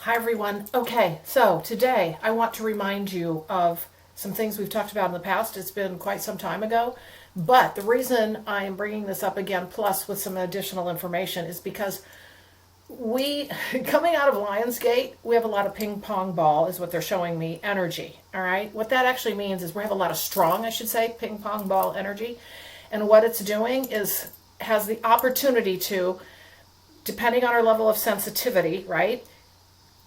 Hi everyone. Okay, so today I want to remind you of some things we've talked about in the past. It's been quite some time ago, but the reason I am bringing this up again, plus with some additional information, is because we, coming out of Lionsgate, we have a lot of ping pong ball, is what they're showing me, energy. All right, what that actually means is we have a lot of strong, I should say, ping pong ball energy, and what it's doing is has the opportunity to, depending on our level of sensitivity, right,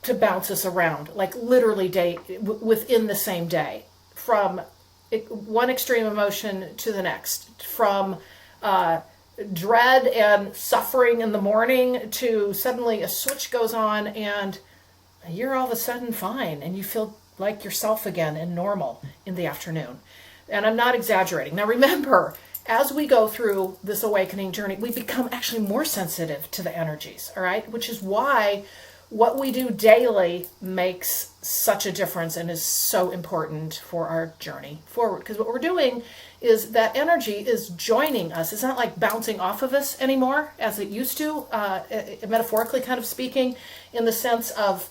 to bounce us around, like literally within the same day, from one extreme emotion to the next, from dread and suffering in the morning to suddenly a switch goes on and you're all of a sudden fine and you feel like yourself again and normal in the afternoon. And I'm not exaggerating. Now remember, as we go through this awakening journey, we become actually more sensitive to the energies, all right? Which is why what we do daily makes such a difference and is so important for our journey forward. Because what we're doing is that energy is joining us. It's not like bouncing off of us anymore as it used to, metaphorically kind of speaking, in the sense of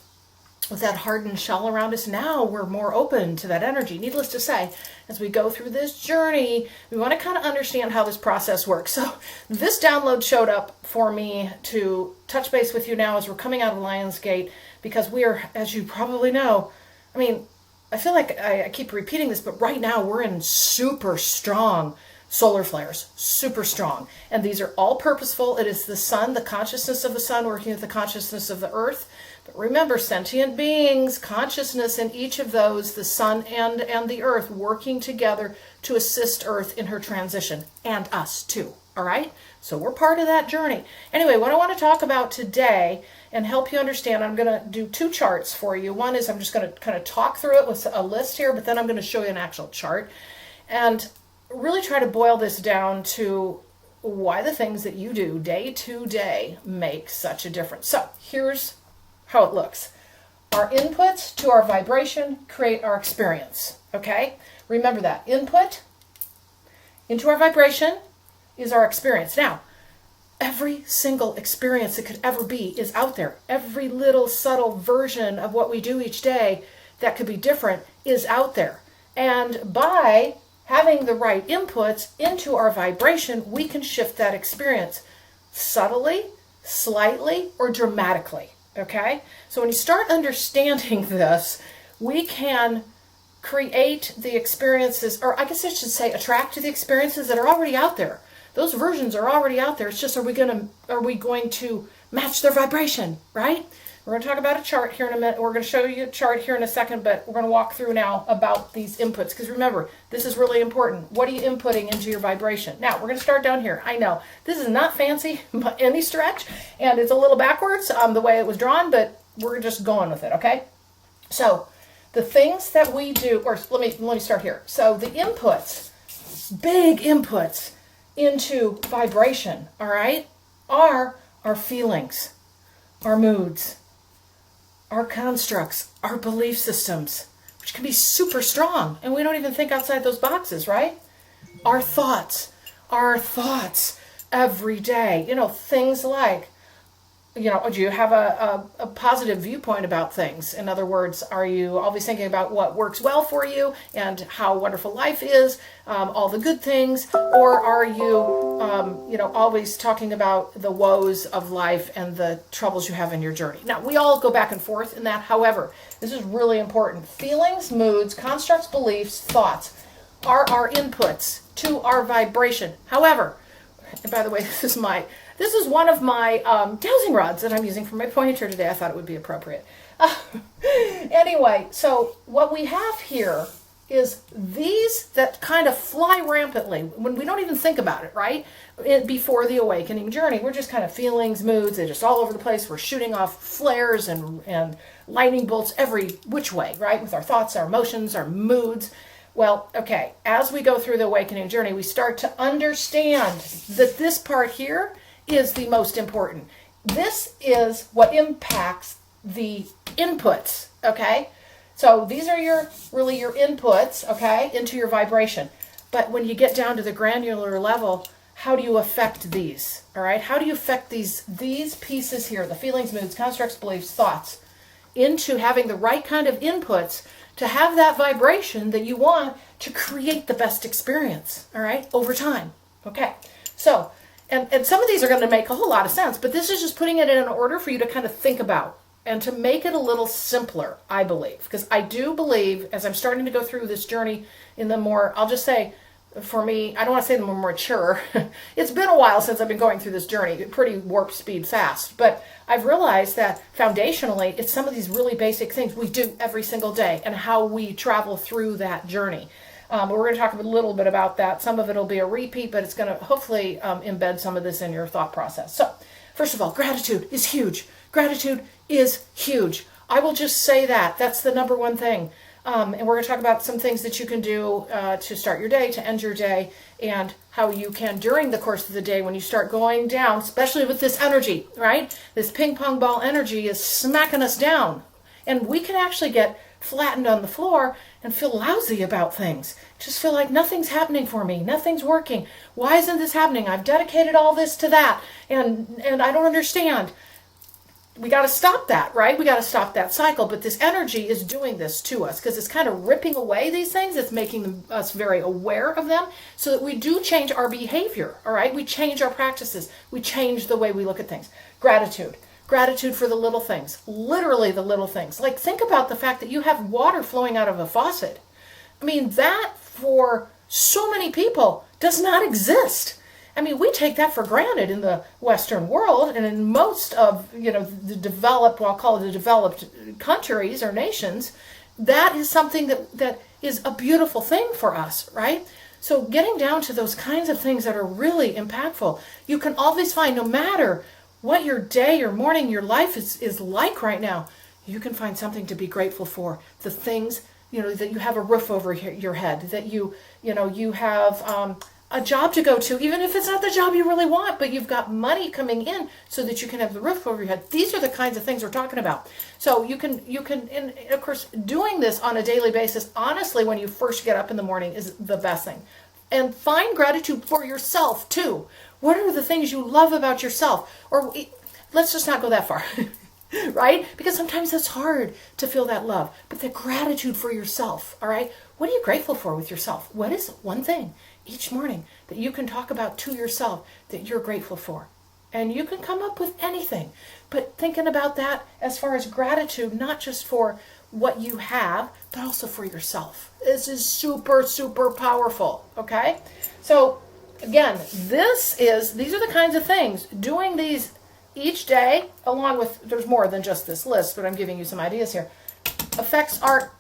with that hardened shell around us. Now we're more open to that energy. Needless to say, as we go through this journey, we want to kind of understand how this process works. So this download showed up for me to touch base with you now as we're coming out of Lionsgate, because we are, as you probably know, I feel like I keep repeating this, but right now we're in super strong solar flares, super strong. And these are all purposeful. It is the sun, the consciousness of the sun working with the consciousness of the earth. But remember, sentient beings, consciousness in each of those, the sun and the earth, working together to assist earth in her transition, and us too. All right? So we're part of that journey. Anyway, what I want to talk about today and help you understand, I'm going to do two charts for you. One is I'm just going to kind of talk through it with a list here, but then I'm going to show you an actual chart and really try to boil this down to why the things that you do day to day make such a difference. So here's how it looks. Our inputs to our vibration create our experience. Okay? Remember that. Input into our vibration is our experience. Now, every single experience that could ever be is out there. Every little subtle version of what we do each day that could be different is out there. And by having the right inputs into our vibration, we can shift that experience subtly, slightly, or dramatically. Okay? So when you start understanding this, we can create the experiences, or I guess I should say attract to the experiences that are already out there. Those versions are already out there. It's just, are we going to match their vibration, right? We're going to talk about a chart here in a minute. We're going to show you a chart here in a second, but we're going to walk through now about these inputs. Because remember, this is really important. What are you inputting into your vibration? Now, we're going to start down here. I know this is not fancy by any stretch, and it's a little backwards the way it was drawn, but we're just going with it, okay? So the things that we do, or let me start here. So the inputs, big inputs into vibration, all right, are our feelings, our moods, our constructs, our belief systems, which can be super strong, and we don't even think outside those boxes, right? Our thoughts every day. Things like, do you have a positive viewpoint about things? In other words, are you always thinking about what works well for you and how wonderful life is, all the good things? Or are you, always talking about the woes of life and the troubles you have in your journey? Now, we all go back and forth in that. However, this is really important. Feelings, moods, constructs, beliefs, thoughts are our inputs to our vibration. However, and by the way, this is one of my dowsing rods that I'm using for my pointer today. I thought it would be appropriate. Anyway, so what we have here is these that kind of fly rampantly when we don't even think about it, right? Before the awakening journey, we're just kind of feelings, moods, they're just all over the place. We're shooting off flares and lightning bolts every which way, right? With our thoughts, our emotions, our moods. Well, okay, as we go through the awakening journey, we start to understand that this part here is the most important. This is what impacts the inputs, okay? So these are your inputs, okay, into your vibration. But when you get down to the granular level, how do you affect these? All right, how do you affect these pieces here, the feelings, moods, constructs, beliefs, thoughts, into having the right kind of inputs to have that vibration that you want to create the best experience, all right, over time. Okay, so, and some of these are going to make a whole lot of sense, but this is just putting it in an order for you to kind of think about and to make it a little simpler, I believe. Because I do believe, as I'm starting to go through this journey in the more, I'll just say, for me, I don't want to say the more mature. It's been a while since I've been going through this journey, pretty warp speed fast. But I've realized that foundationally, it's some of these really basic things we do every single day and how we travel through that journey. We're going to talk a little bit about that. Some of it will be a repeat, but it's going to hopefully embed some of this in your thought process. So, first of all, gratitude is huge. Gratitude is huge. I will just say that. That's the number one thing. And we're going to talk about some things that you can do to start your day, to end your day, and how you can, during the course of the day, when you start going down, especially with this energy, right? This ping pong ball energy is smacking us down. And we can actually get flattened on the floor and feel lousy about things. Just feel like nothing's happening for me. Nothing's working. Why isn't this happening? I've dedicated all this to that, and I don't understand. We got to stop that, right? We got to stop that cycle. But this energy is doing this to us because it's kind of ripping away these things. It's making us very aware of them so that we do change our behavior, all right? We change our practices. We change the way we look at things. Gratitude. Gratitude for the little things, literally the little things. Like, think about the fact that you have water flowing out of a faucet. I mean, that for so many people does not exist. I mean, we take that for granted in the Western world and in most of, the developed, well, I'll call it the developed countries or nations. That is something that is a beautiful thing for us, right? So getting down to those kinds of things that are really impactful, you can always find, no matter what your day, your morning, your life is like right now, you can find something to be grateful for. The things, that you have a roof over your head, that you have a job to go to, even if it's not the job you really want, but you've got money coming in so that you can have the roof over your head. These are the kinds of things we're talking about. So you can, and of course, doing this on a daily basis, honestly, when you first get up in the morning is the best thing. And find gratitude for yourself too. What are the things you love about yourself? Or let's just not go that far, right? Because sometimes it's hard to feel that love, but the gratitude for yourself, all right? What are you grateful for with yourself? What is one thing each morning that you can talk about to yourself that you're grateful for? And you can come up with anything, but thinking about that as far as gratitude, not just for what you have, but also for yourself. This is super, super powerful, okay? So again, these are the kinds of things, doing these each day, along with, there's more than just this list, but I'm giving you some ideas here, affects our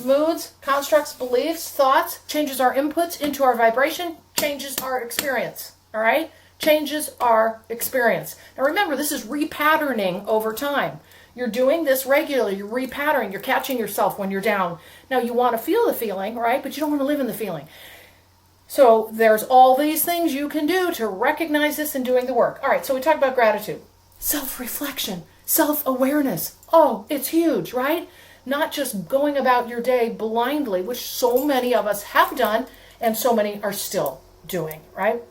moods, constructs, beliefs, thoughts, changes our inputs into our vibration, changes our experience, all right? Changes our experience. Now remember, this is repatterning over time. You're doing this regularly, you're repatterning, you're catching yourself when you're down. Now you want to feel the feeling, right? But you don't want to live in the feeling. So there's all these things you can do to recognize this and doing the work. All right, so we talked about gratitude. Self-reflection, self-awareness. Oh, it's huge, right? Not just going about your day blindly, which so many of us have done and so many are still doing, right?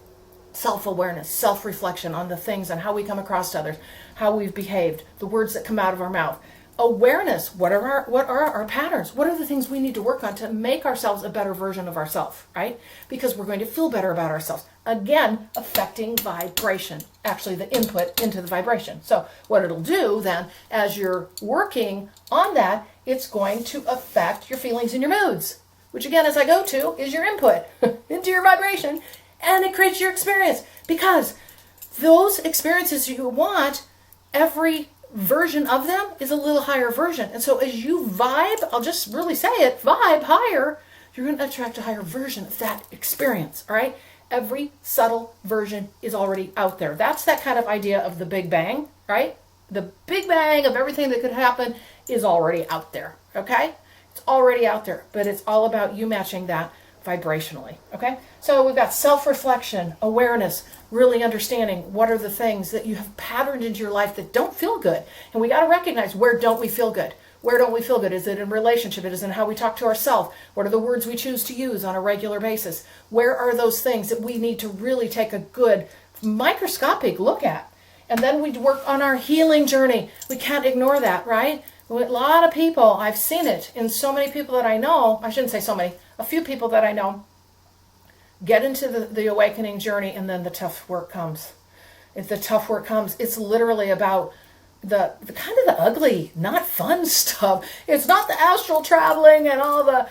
Self-awareness, self-reflection on the things and how we come across to others, how we've behaved, the words that come out of our mouth. Awareness, what are our patterns? What are the things we need to work on to make ourselves a better version of ourselves, right? Because we're going to feel better about ourselves. Again, affecting vibration, actually the input into the vibration. So what it'll do then, as you're working on that, it's going to affect your feelings and your moods, which again, as I go to, is your input into your vibration, and it creates your experience. Because those experiences you want, every version of them is a little higher version. And so as you vibe, I'll just really say it, vibe higher, you're going to attract a higher version of that experience, all right? Every subtle version is already out there. That's that kind of idea of the Big Bang, right? The Big Bang of everything that could happen is already out there, okay? It's already out there, but it's all about you matching that vibrationally, okay? So we've got self-reflection, awareness, really understanding what are the things that you have patterned into your life that don't feel good. And we got to recognize, where don't we feel good? Where don't we feel good? Is it in relationship? Is it in how we talk to ourselves? What are the words we choose to use on a regular basis? Where are those things that we need to really take a good microscopic look at? And then we work on our healing journey. We can't ignore that, right? A lot of people, I've seen it in so many people that I know, I shouldn't say so many, a few people that I know get into the awakening journey, and then the tough work comes. If the tough work comes, it's literally about the kind of the ugly, not fun stuff. It's not the astral traveling and all the,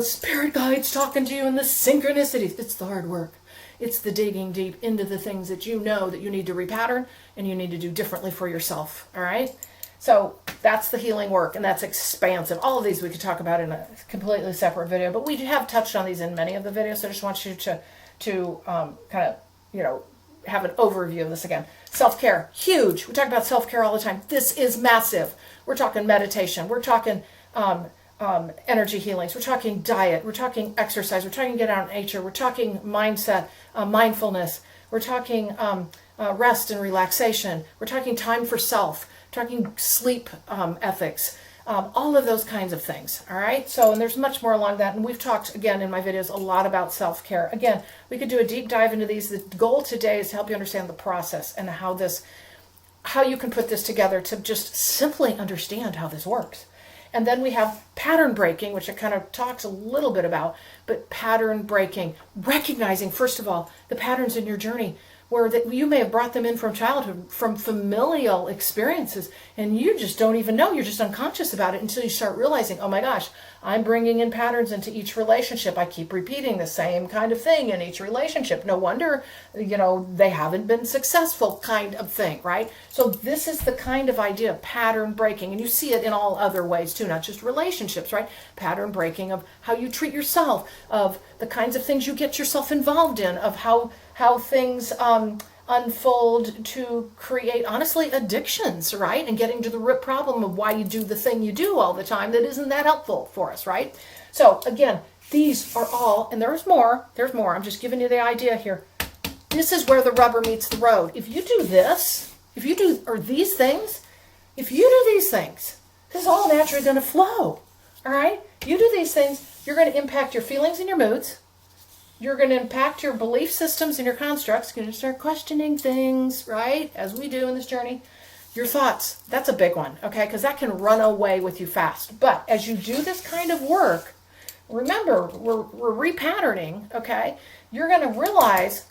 spirit guides talking to you and the synchronicities. It's the hard work. It's the digging deep into the things that you know that you need to repattern and you need to do differently for yourself. All right? So that's the healing work, and that's expansive. All of these we could talk about in a completely separate video, but we have touched on these in many of the videos, so I just want you to kind of, have an overview of this again. Self-care, huge. We talk about self-care all the time. This is massive. We're talking meditation. We're talking energy healings. We're talking diet. We're talking exercise. We're talking get out in nature. We're talking mindset, mindfulness. We're talking rest and relaxation. We're talking time for self. We're talking sleep ethics. All of those kinds of things. All right. So, and there's much more along that. And we've talked again in my videos a lot about self-care. Again, we could do a deep dive into these. The goal today is to help you understand the process and how you can put this together to just simply understand how this works. And then we have pattern breaking, which I kind of talked a little bit about, but pattern breaking, recognizing, first of all, the patterns in your journey where that you may have brought them in from childhood, from familial experiences, and you just don't even know. You're just unconscious about it until you start realizing, oh my gosh, I'm bringing in patterns into each relationship. I keep repeating the same kind of thing in each relationship. No wonder, they haven't been successful kind of thing, right? So this is the kind of idea of pattern breaking, and you see it in all other ways too, not just relationships, right? Pattern breaking of how you treat yourself, of the kinds of things you get yourself involved in, of how things unfold to create, honestly, addictions, right? And getting to the root problem of why you do the thing you do all the time that isn't that helpful for us, right? So again, these are all, and there's more. I'm just giving you the idea here. This is where the rubber meets the road. If you do this, these things, this is all naturally going to flow, all right? You do these things, you're going to impact your feelings and your moods. You're going to impact your belief systems and your constructs. You're going to start questioning things, right? As we do in this journey. Your thoughts, that's a big one, okay? Because that can run away with you fast. But as you do this kind of work, remember, we're repatterning, okay? You're going to realize,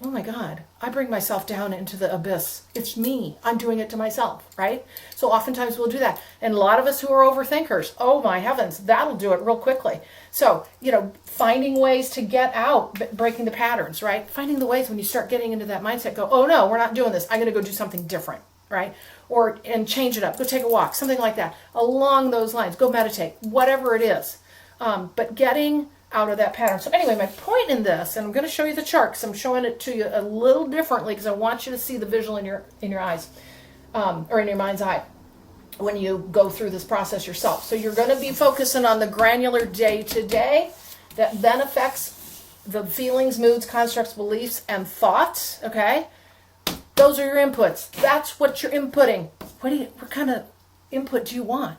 oh my God, I bring myself down into the abyss. It's me. I'm doing it to myself, right? So oftentimes we'll do that. And a lot of us who are overthinkers, oh my heavens, that'll do it real quickly. So, finding ways to get out, breaking the patterns, right? Finding the ways when you start getting into that mindset, go, oh no, we're not doing this. I'm going to go do something different, right? And change it up. Go take a walk, something like that. Along those lines, go meditate, whatever it is. But getting out of that pattern. So anyway, my point in this, and I'm going to show you the chart because I'm showing it to you a little differently because I want you to see the visual in your eyes, or in your mind's eye when you go through this process yourself. So you're going to be focusing on the granular day-to-day that then affects the feelings, moods, constructs, beliefs, and thoughts, okay? Those are your inputs. That's what you're inputting. What kind of input do you want?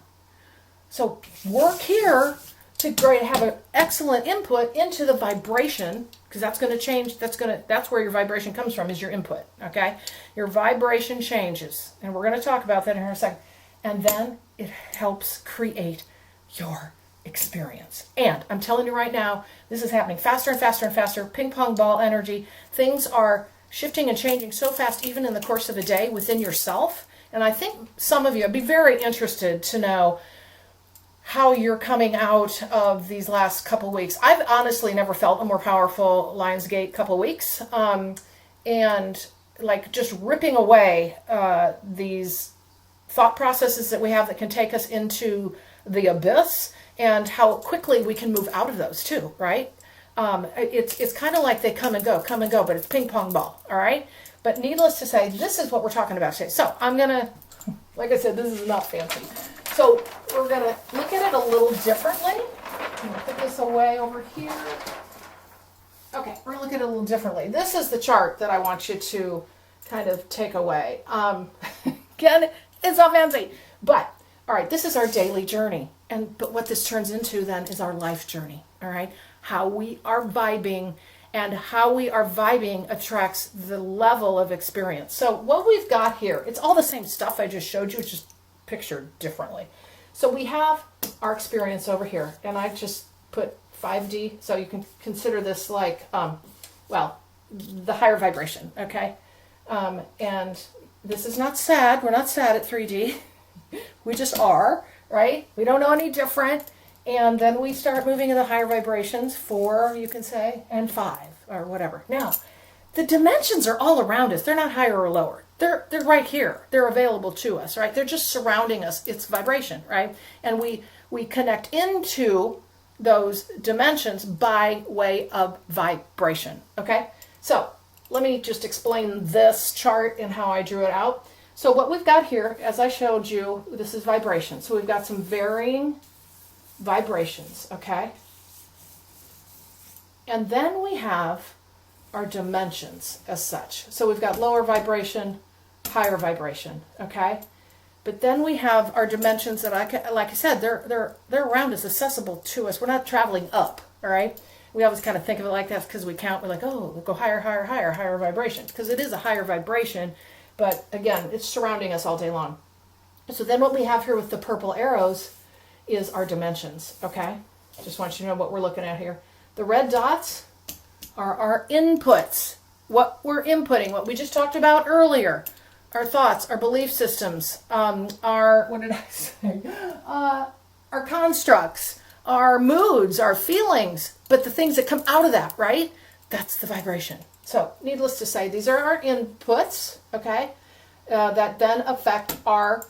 So work here to have an excellent input into the vibration, because that's going to change. That's where your vibration comes from, is your input, okay? Your vibration changes, and we're going to talk about that in a second. And then it helps create your experience. And I'm telling you right now, this is happening faster and faster and faster. Ping pong ball energy. Things are shifting and changing so fast, even in the course of a day within yourself. And I think some of you, I'd be very interested to know how you're coming out of these last couple weeks. I've honestly never felt a more powerful Lionsgate couple weeks. And like just ripping away these thought processes that we have that can take us into the abyss, and how quickly we can move out of those too, right? It's kind of like they come and go, but it's ping pong ball, all right? But needless to say, this is what we're talking about today. So I'm going to, like I said, this is not fancy. So we're going to look at it a little differently. I'm going to put this away over here. Okay, we're going to look at it a little differently. This is the chart that I want you to kind of take away. Again, it's not fancy, but all right, this is our daily journey. But what this turns into then is our life journey, all right? How we are vibing, and how we are vibing attracts the level of experience. So what we've got here, it's all the same stuff I just showed you, it's just pictured differently. So we have our experience over here, and I just put 5D, so you can consider this like, well, the higher vibration, okay? And this is not sad. We're not sad at 3D. We just are, right? We don't know any different. And then we start moving in the higher vibrations, 4, you can say, and 5, or whatever. Now, the dimensions are all around us. They're not higher or lower. They're right here. They're available to us, right? They're just surrounding us. It's vibration, right? And we connect into those dimensions by way of vibration, okay? So let me just explain this chart and how I drew it out. So what we've got here, as I showed you, this is vibration. So we've got some varying vibrations, okay? And then we have our dimensions as such. So we've got lower vibration, higher vibration, okay? But then we have our dimensions that like I said, they're around us, accessible to us. We're not traveling up, all right? We always kind of think of it like that because we count. We're like, oh, we'll go higher, higher, higher, higher vibration, because it is a higher vibration. But again, it's surrounding us all day long. So then what we have here with the purple arrows is our dimensions, okay? Just want you to know what we're looking at here. The red dots are our inputs, what we're inputting, what we just talked about earlier. Our thoughts, our belief systems, our, what did I say? Our constructs, our moods, our feelings, but the things that come out of that, right? That's the vibration. So, needless to say, these are our inputs, okay, that then affect our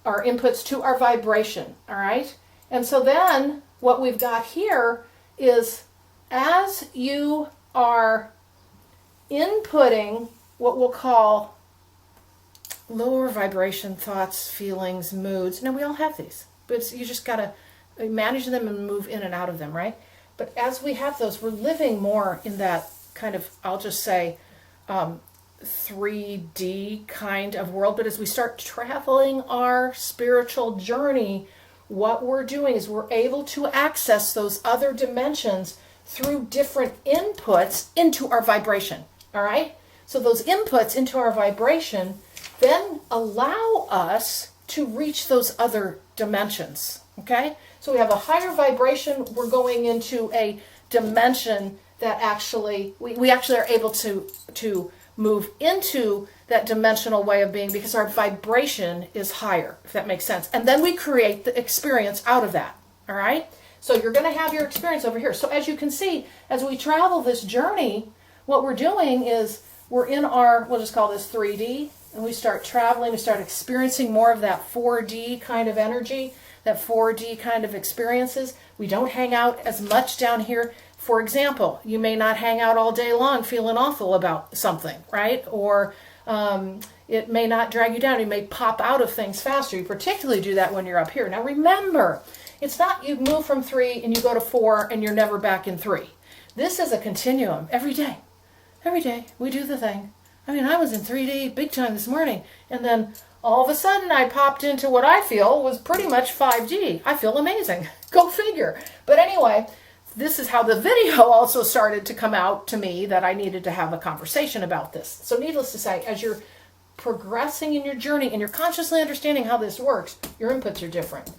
inputs to our vibration, all right? And so then what we've got here is as you are inputting what we'll call lower vibration thoughts, feelings, moods. Now, we all have these, but you just got to manage them and move in and out of them, right? But as we have those, we're living more in that kind of, I'll just say, 3D kind of world. But as we start traveling our spiritual journey, what we're doing is we're able to access those other dimensions through different inputs into our vibration, all right? So those inputs into our vibration then allow us to reach those other dimensions, okay? So we have a higher vibration, we're going into a dimension that actually, we actually are able to move into that dimensional way of being because our vibration is higher, if that makes sense. And then we create the experience out of that, all right? So you're going to have your experience over here. So as you can see, as we travel this journey, what we're doing is we're in our, we'll just call this 3D, and we start traveling, we start experiencing more of that 4D kind of energy, that 4D kind of experiences. We don't hang out as much down here. For example, you may not hang out all day long feeling awful about something, right? Or it may not drag you down. You may pop out of things faster. You particularly do that when you're up here. Now remember, it's not you move from 3 and you go to 4 and you're never back in 3. This is a continuum every day. Every day we do the thing. I mean, I was in 3D big time this morning, and then all of a sudden I popped into what I feel was pretty much 5D. I feel amazing. Go figure. But anyway, this is how the video also started to come out to me that I needed to have a conversation about this. So needless to say, as you're progressing in your journey and you're consciously understanding how this works, your inputs are different.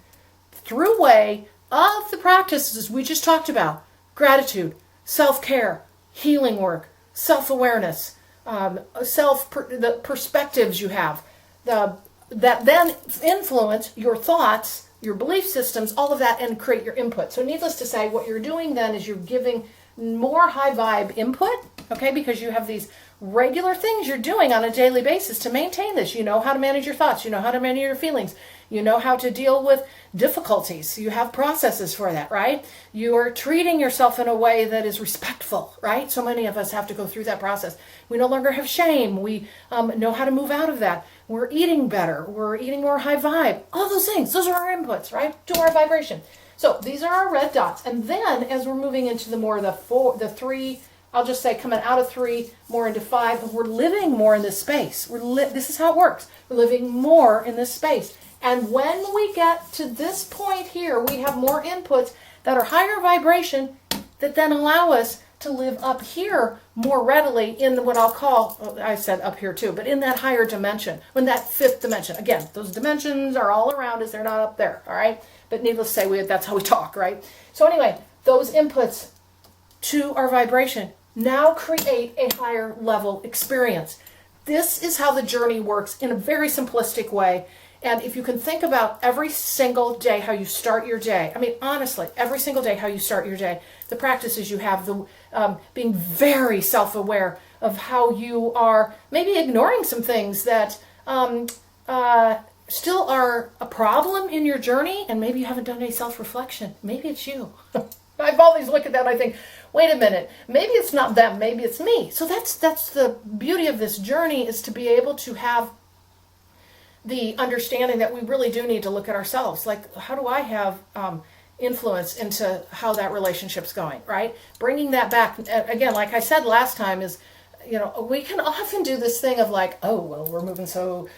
Through way of the practices we just talked about, gratitude, self-care, healing work, self-awareness, the perspectives you have, that then influence your thoughts, your belief systems, all of that, and create your input. So needless to say, what you're doing then is you're giving more high vibe input, okay, because you have these regular things you're doing on a daily basis to maintain this. You know how to manage your thoughts, you know how to manage your feelings, you know how to deal with difficulties. You have processes for that, right? You are treating yourself in a way that is respectful, right? So many of us have to go through that process. We no longer have shame. We know how to move out of that. We're eating better. We're eating more high vibe. All those things. Those are our inputs, right? To our vibration. So these are our red dots. And then as we're moving into the more the 3, I'll just say coming out of 3, more into 5, we're living more in this space. This is how it works. We're living more in this space. And when we get to this point here, we have more inputs that are higher vibration that then allow us to live up here more readily in what I'll call, I said up here too, but in that higher dimension, in that fifth dimension. Again, those dimensions are all around us, they're not up there, all right? But needless to say, that's how we talk, right? So anyway, those inputs to our vibration now create a higher level experience. This is how the journey works in a very simplistic way. And if you can think about every single day, how you start your day, I mean, honestly, every single day, how you start your day, the practices you have, the being very self-aware of how you are maybe ignoring some things that still are a problem in your journey, and maybe you haven't done any self-reflection. Maybe it's you. I've always looked at that and I think, wait a minute, maybe it's not them, maybe it's me. So that's the beauty of this journey, is to be able to have the understanding that we really do need to look at ourselves. Like, how do I have influence into how that relationship's going, right? Bringing that back, again, like I said last time, is, we can often do this thing of like, oh, well, we're moving so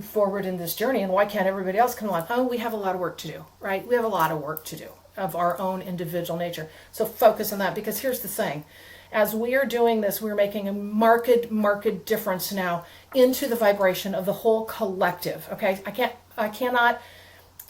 forward in this journey, and why can't everybody else come along? Oh, we have a lot of work to do, right? We have a lot of work to do of our own individual nature. So focus on that, because here's the thing. As we are doing this, we're making a marked difference now into the vibration of the whole collective. Okay, I cannot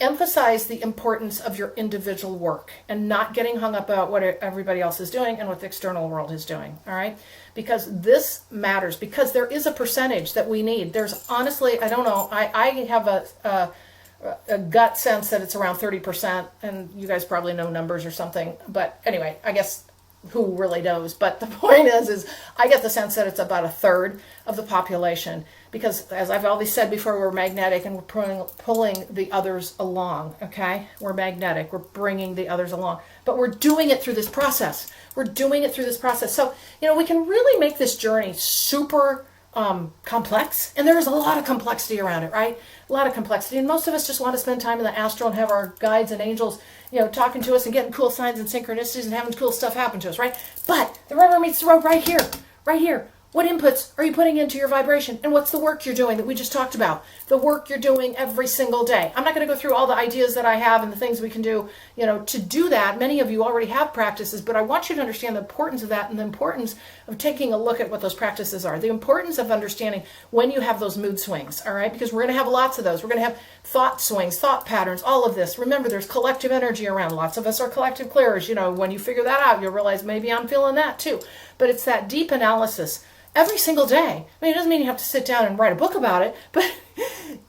emphasize the importance of your individual work and not getting hung up about what everybody else is doing and what the external world is doing. All right, because this matters, because there is a percentage that we need. There's honestly, I don't know, I have a gut sense that it's around 30%, and you guys probably know numbers or something. But anyway, I guess who really knows? But the point is I get the sense that it's about a third of the population, because as I've always said before, we're magnetic and we're pulling the others along. Okay, we're magnetic, we're bringing the others along, but we're doing it through this process. So we can really make this journey super complex, and there's a lot of complexity around it, right? A lot of complexity, and most of us just want to spend time in the astral and have our guides and angels, talking to us and getting cool signs and synchronicities and having cool stuff happen to us, right? But the rubber meets the road right here. What inputs are you putting into your vibration? And what's the work you're doing that we just talked about? The work you're doing every single day. I'm not going to go through all the ideas that I have and the things we can do, to do that. Many of you already have practices, but I want you to understand the importance of that and the importance of taking a look at what those practices are. The importance of understanding when you have those mood swings, all right? Because we're going to have lots of those. We're going to have thought swings, thought patterns, all of this. Remember, there's collective energy around. Lots of us are collective clearers. When you figure that out, you'll realize maybe I'm feeling that too. But it's that deep analysis every single day. I mean, it doesn't mean you have to sit down and write a book about it, but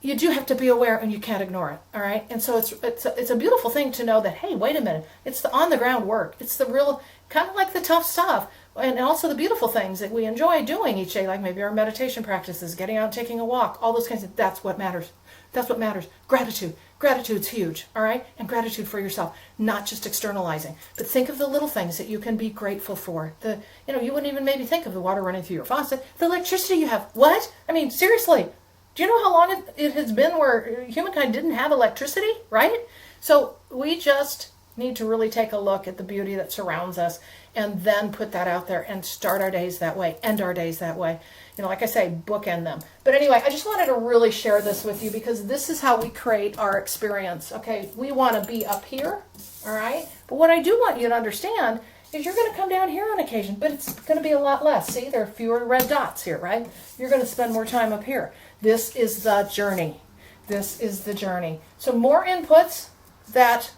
you do have to be aware, and you can't ignore it. All right. And so it's a beautiful thing to know that, hey, wait a minute, it's the on the ground work. It's the real, kind of like the tough stuff, and also the beautiful things that we enjoy doing each day, like maybe our meditation practices, getting out, taking a walk, all those kinds of, that's what matters. That's what matters. Gratitude's huge, all right? And gratitude for yourself, not just externalizing. But think of the little things that you can be grateful for. You wouldn't even maybe think of the water running through your faucet, the electricity you have. What? I mean, seriously, do you know how long it has been where humankind didn't have electricity, right? So we just need to really take a look at the beauty that surrounds us, and then put that out there and start our days that way, end our days that way. Like I say, bookend them. But anyway, I just wanted to really share this with you, because this is how we create our experience. Okay, we want to be up here, all right? But what I do want you to understand is you're going to come down here on occasion, but it's going to be a lot less. See, there are fewer red dots here, right? You're going to spend more time up here. This is the journey. So more inputs that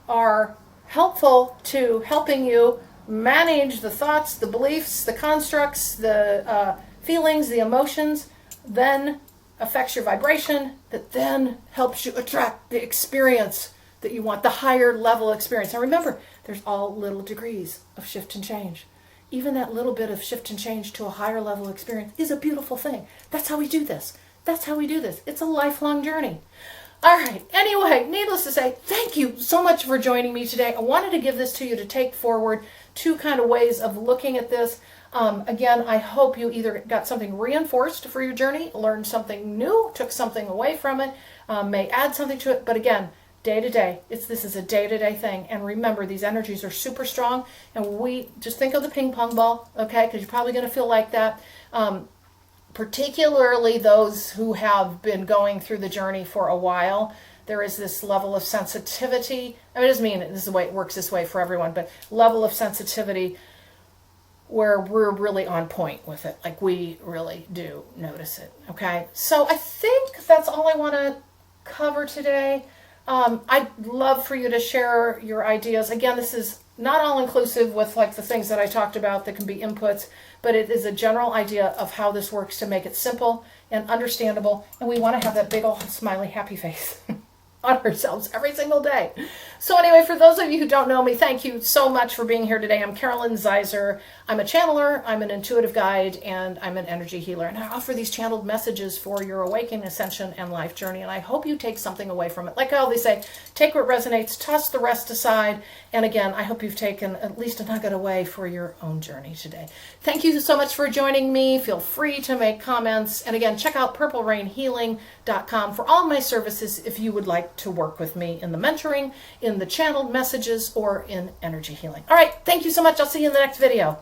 are helpful to helping you manage the thoughts, the beliefs, the constructs, the feelings, the emotions, then affects your vibration, that then helps you attract the experience that you want, the higher level experience. Now remember, there's all little degrees of shift and change. Even that little bit of shift and change to a higher level experience is a beautiful thing. That's how we do this. It's a lifelong journey. All right. Anyway, needless to say, thank you so much for joining me today. I wanted to give this to you to take forward, two kind of ways of looking at this. Again, I hope you either got something reinforced for your journey, learned something new, took something away from it, may add something to it. But again, day to day, this is a day-to-day thing. And remember, these energies are super strong. And we just think of the ping pong ball, okay? Because you're probably going to feel like that. Particularly those who have been going through the journey for a while, there is this level of sensitivity. I mean, it doesn't mean this is the way it works this way for everyone, but level of sensitivity where we're really on point with it. Like we really do notice it. Okay. So I think that's all I want to cover today. I'd love for you to share your ideas. Again, this is not all inclusive with like the things that I talked about that can be inputs, but it is a general idea of how this works to make it simple and understandable. And we want to have that big old smiley happy face on ourselves every single day. So anyway, for those of you who don't know me, thank you so much for being here today. I'm Carolyn Zaiser. I'm a channeler, I'm an intuitive guide, and I'm an energy healer. And I offer these channeled messages for your awakening, ascension, and life journey. And I hope you take something away from it. Like I always say, take what resonates, toss the rest aside. And again, I hope you've taken at least a nugget away for your own journey today. Thank you so much for joining me. Feel free to make comments. And again, check out purplerainhealing.com for all my services if you would like to work with me in the mentoring, in the channeled messages, or in energy healing. All right, thank you so much. I'll see you in the next video.